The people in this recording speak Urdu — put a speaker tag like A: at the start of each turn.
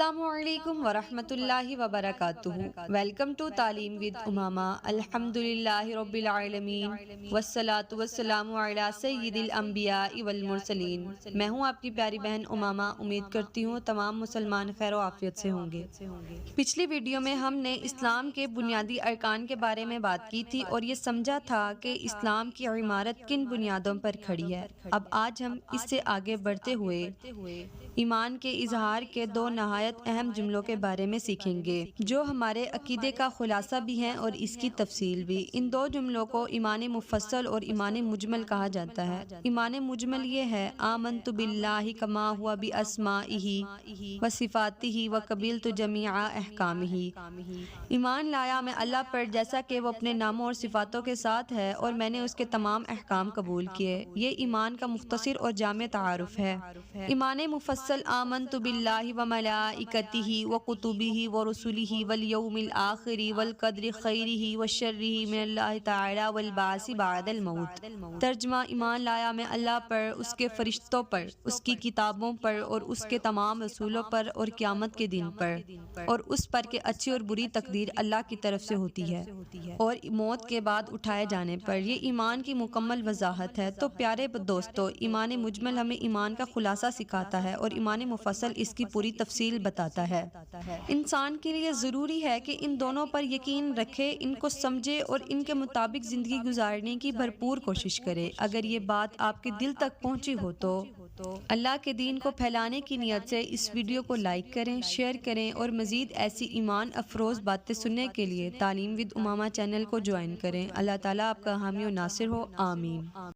A: السلام علیکم ورحمۃ اللہ وبرکاتہ۔ ویلکم ٹو تعلیم ود امامہ۔ الحمدللہ رب العالمین والصلاة والسلام علی سید الانبیاء والمرسلین۔ میں ہوں آپ کی پیاری بہن امامہ۔ امید کرتی ہوں تمام مسلمان خیر و عافیت سے ہوں گے۔ پچھلی ویڈیو میں ہم نے اسلام کے بنیادی ارکان کے بارے میں بات کی تھی اور یہ سمجھا تھا کہ اسلام کی عمارت کن بنیادوں پر کھڑی ہے۔ اب آج ہم اس سے آگے بڑھتے ہوئے ایمان کے اظہار کے دو نہایت اہم جملوں کے بارے میں سیکھیں گے جو ہمارے عقیدے کا خلاصہ بھی ہیں اور اس کی تفصیل بھی۔ ان دو جملوں کو ایمان مفصل اور ایمان مجمل کہا جاتا ہے۔ ایمان مجمل یہ ہے: آمنت باللہ کما ہوا باسمائہ وصفاتہ وقبلت جمیع احکامہ۔ ایمان لایا میں اللہ پر جیسا کہ وہ اپنے ناموں اور صفاتوں کے ساتھ ہے اور میں نے اس کے تمام احکام قبول کیے۔ یہ ایمان کا مختصر اور جامع تعارف ہے۔ ایمان مفصل: آمنت باللہ وملائکتہ وکتبہ ورسلہ والیوم الآخر والقدر خیرہ وشرہ من اللہ تعالی والبعث بعد الموت۔ ترجمہ: ایمان لایا میں اللہ پر، اس کے فرشتوں پر، اس کی کتابوں پر اور اس کے تمام رسولوں پر اور قیامت کے دن پر، اور اس پر کہ اچھی اور بری تقدیر اللہ کی طرف سے ہوتی ہے، اور موت کے بعد اٹھائے جانے پر۔ یہ ایمان کی مکمل وضاحت ہے۔ تو پیارے دوستو، ایمان مجمل ہمیں ایمان کا خلاصہ سکھاتا ہے اور ایمان مفصل اس کی پوری تفصیل بتاتا ہے۔ انسان کے لیے ضروری ہے کہ ان دونوں پر یقین رکھے، ان کو سمجھے اور ان کے مطابق زندگی گزارنے کی بھرپور کوشش کرے۔ اگر یہ بات آپ کے دل تک پہنچی ہو تو اللہ کے دین کو پھیلانے کی نیت سے اس ویڈیو کو لائک کریں، شیئر کریں اور مزید ایسی ایمان افروز باتیں سننے کے لیے تعلیم ود امامہ چینل کو جوائن کریں۔ اللہ تعالیٰ آپ کا حامی و ناصر ہو، آمین۔